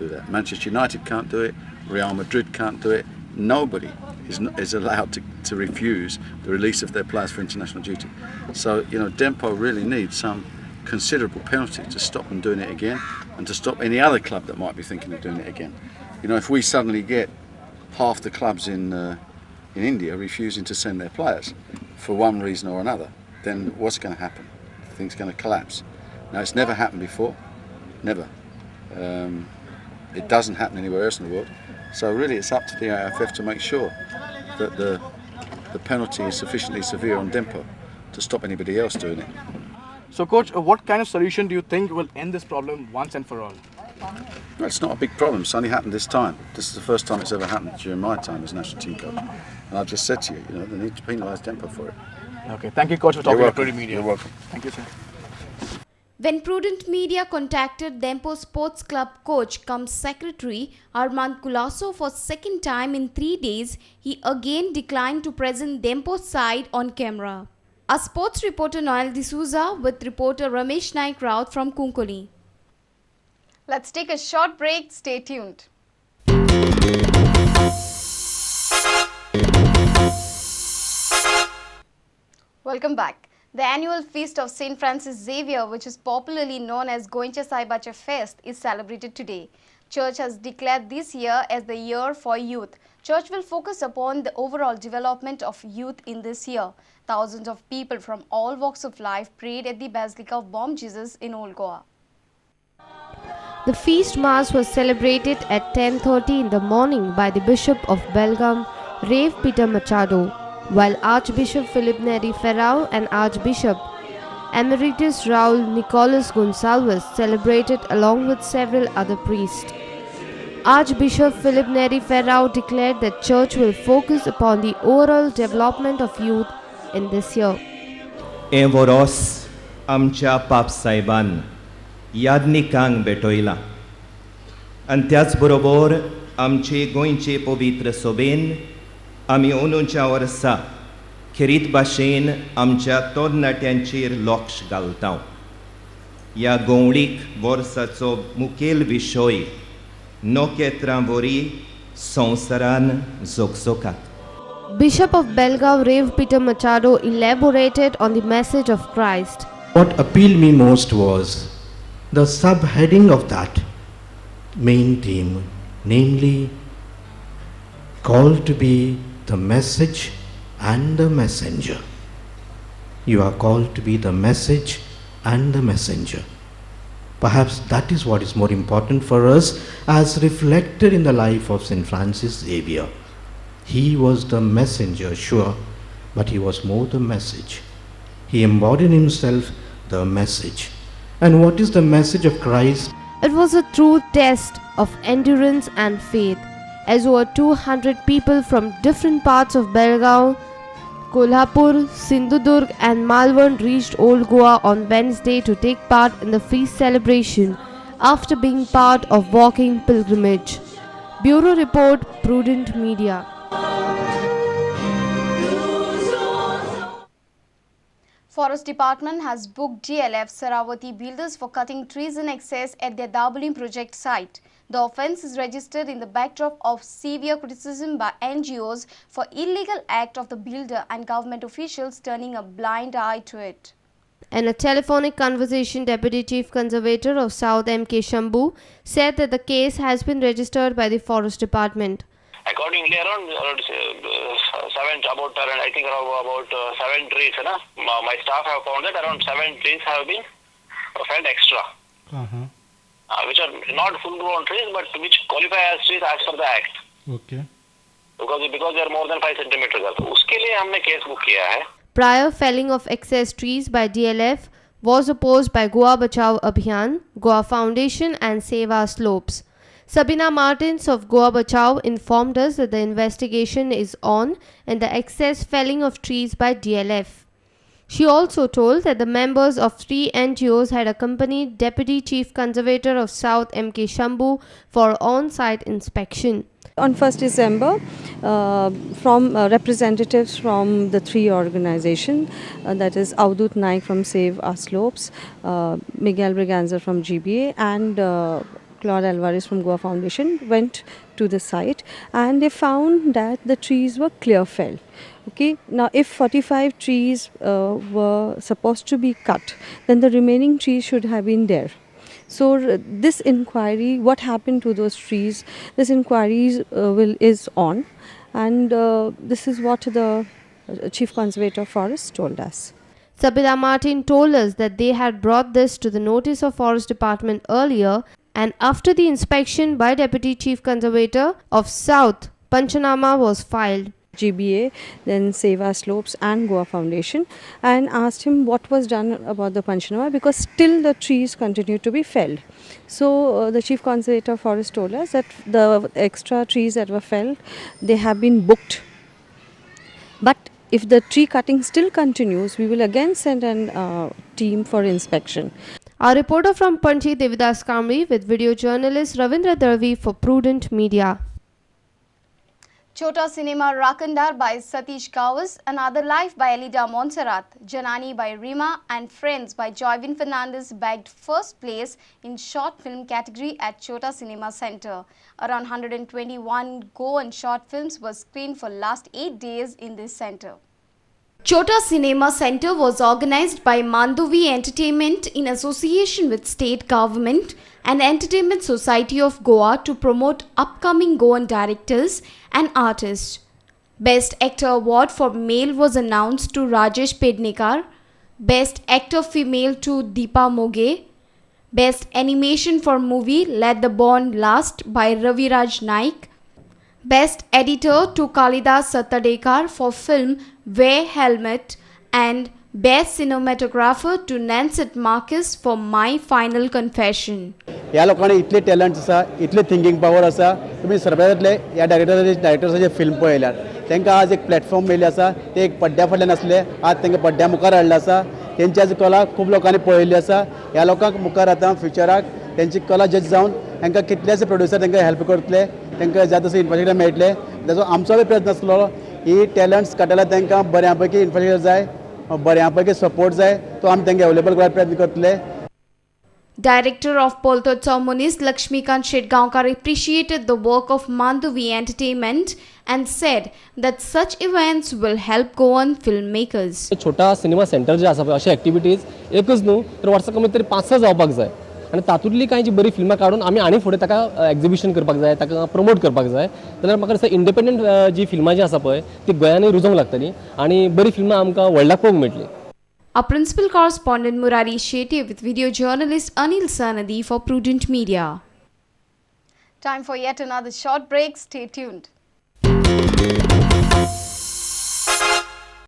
do that. Manchester United can't do it. Real Madrid can't do it. Nobody is allowed to refuse the release of their players for international duty. So, Dempo really needs some considerable penalty to stop them doing it again, and to stop any other club that might be thinking of doing it again. If we suddenly get half the clubs in India refusing to send their players for one reason or another, then what's going to happen? The thing's going to collapse. Now, it's never happened before, never. It doesn't happen anywhere else in the world. So really it's up to the AFF to make sure that the penalty is sufficiently severe on Dempo to stop anybody else doing it. So coach, what kind of solution do you think will end this problem once and for all? Well, it's not a big problem. It's only happened this time. This is the first time it's ever happened during my time as national team coach. And I've just said to you, they need to penalise Dempo for it. Okay, thank you coach for talking to Prudent Media. You're welcome. Thank you, sir. When Prudent Media contacted Dempo Sports Club coach cum secretary Armand Culasso for second time in 3 days, he again declined to present Dempo's side on camera. Our sports reporter Noel D'Souza with reporter Ramesh Naik Raut from Kunkoli. Let's take a short break. Stay tuned. Welcome back. The annual feast of St. Francis Xavier, which is popularly known as Goincha Saibacha Fest, is celebrated today. Church has declared this year as the year for youth. Church will focus upon the overall development of youth in this year. Thousands of people from all walks of life prayed at the Basilica of Bom Jesus in Old Goa. The feast mass was celebrated at 10:30 in the morning by the Bishop of Belgaum, Rev. Peter Machado, while Archbishop Philip Neri Ferrao and Archbishop Emeritus Raul Nicolas Gonsalves celebrated along with several other priests. Archbishop Philip Neri Ferrao declared that church will focus upon the overall development of youth in this year. Evoros amcha pap saiban yadnikanग betoila आणि त्याचबरोबर आमचे गोंयचे पवित्र सोबेन आमी अंदूच्या वर्सा खेरीत भाशेन आमच्या तरणाट्यांचेर लक्ष घालता. ह्या गवळीक वर्साचो मुखेल विशय नोखेत्रां worry संवसारान जोगजोगात. Bishop of Belgaum, Rev. Peter Machado elaborated on the message of Christ. What appealed me most was the subheading of that main theme, namely called to be the message and the messenger. You are called to be the message and the messenger. Perhaps that is what is more important for us as reflected in the life of St. Francis Xavier. He was the messenger, sure, but he was more the message. He embodied himself the message. And what is the message of Christ? It was a true test of endurance and faith, as over 200 people from different parts of Belgaum, Kolhapur, Sindhudurg and Malvan reached Old Goa on Wednesday to take part in the feast celebration after being part of walking pilgrimage. Bureau Report, Prudent Media. Forest Department has booked DLF Saravati builders for cutting trees in excess at their Dabolim project site. The offence is registered in the backdrop of severe criticism by NGOs for illegal act of the builder and government officials turning a blind eye to it. In a telephonic conversation, Deputy Chief Conservator of South M.K. Shambhu said that the case has been registered by the Forest Department. Accordingly, around 7 trees. My staff have found that around 7 trees have been felled extra, which are not full-grown trees, but which qualify as trees as per the Act. Okay. Because they are more than 5 centimeters. उसके लिए हमने case book किया है. Prior felling of excess trees by DLF was opposed by Goa Bachao Abhiyan, Goa Foundation and Save Our Slopes. Sabina Martins of Goa Bachao informed us that the investigation is on in the excess felling of trees by DLF. She also told that the members of 3 NGOs had accompanied Deputy Chief Conservator of South M.K. Shambhu for on-site inspection. On 1st December, from representatives from the 3 organizations, that is Avdut Naik from Save Our Slopes, Miguel Briganza from GBA and Claude Alvarez from Goa Foundation went to the site, and they found that the trees were clear felled. Okay, now if 45 trees were supposed to be cut, then the remaining trees should have been there. So this inquiry, what happened to those trees, this inquiry is on, and this is what the Chief Conservator of Forests told us. Sabina Martin told us that they had brought this to the notice of Forest Department earlier, and after the inspection by Deputy Chief Conservator of South, Panchanama was filed. GBA, then Seva Slopes and Goa Foundation, and asked him what was done about the Panchanama, because still the trees continue to be felled. So the Chief Conservator of Forest told us that the extra trees that were felled, they have been booked. But if the tree cutting still continues, we will again send a team for inspection. Our reporter from Panchi, Devidas Kamri, with video journalist Ravindra Darvi for Prudent Media. Chota Cinema Rakandar by Satish Gauss, Another Life by Elida Montserrat, Janani by Rima, and Friends by Joyvin Fernandez bagged first place in short film category at Chota Cinema Center. Around 121 Goan short films were screened for last 8 days in this center. Chota Cinema Center was organized by Mandovi Entertainment in association with State Government and Entertainment Society of Goa to promote upcoming Goan directors and artists. Best Actor Award for Male was announced to Rajesh Pednekar, Best Actor Female to Deepa Moge, Best Animation for Movie Let the Bond Last by Raviraj Naik, Best Editor to Kalidas Sattadekar for film Wear Helmet, and Best Cinematographer to Nanset Marcus for My Final Confession. या लोकांनी इतले talent आसा, इतले thinking power आसा. तुम्ही सरप्राइजातले या डायरेक्टराचे film पळयल्यार तांकां आज एक प्लॅटफॉर्म मेळिल्ले आसा. ते एक पड्ड्या फाटल्यान आसले, आज तांकां पड्ड्या मुखार हाडला आसा. तेंची आज कला खूब लोकांनी पळयल्ली आसा. ह्या लोकांक मुखार आतां फ्युचराक तेंची कला जज जावन तांकां कितलेशे प्रोड्युसर तांकां हेल्प करतले, तांकां जाय तसो इन्फ्रास्ट्रक्चर मेळटले. ताचो आमचोय प्रयत्न आसलो ही टॅलंट्स काडला तांकां बऱ्यापैकी इन्फ्रास्ट्रक्चर जाय, बऱ्यापैकी सपोर्ट जाय, तो आमी तांकां अवेलेबल करपाक प्रयत्न करतले. Director of Poltotsav Munis Lakshmikant Shetgaonkar appreciated the work of Mandovi Entertainment and said that such events will help Goan filmmakers. छोटा सिनेमा सेंटर जे आसा पळय अशे ॲक्टिविटीज एकच न्हू तर वर्सा कमीत तरी 5-6 जावपाक जाय, आनी तातूंतली कांय जी बरी फिल्मां काडून आमी आनी फुडें ताका एक्झिबिशन करपाक जाय, ताका प्रमोट करपाक जाय. जाल्यार म्हाका दिसता इंडिपेंडंट जी फिल्मां जी आसा पळय ती गोंयांनी रुजोवंक लागतली आनी बरी फिल्मां आमकां व्हडल्याक पळोवंक मेळटली. Our principal correspondent Murari Shetty with video journalist Anil Sanadi for Prudent Media. Time for yet another short break. Stay tuned.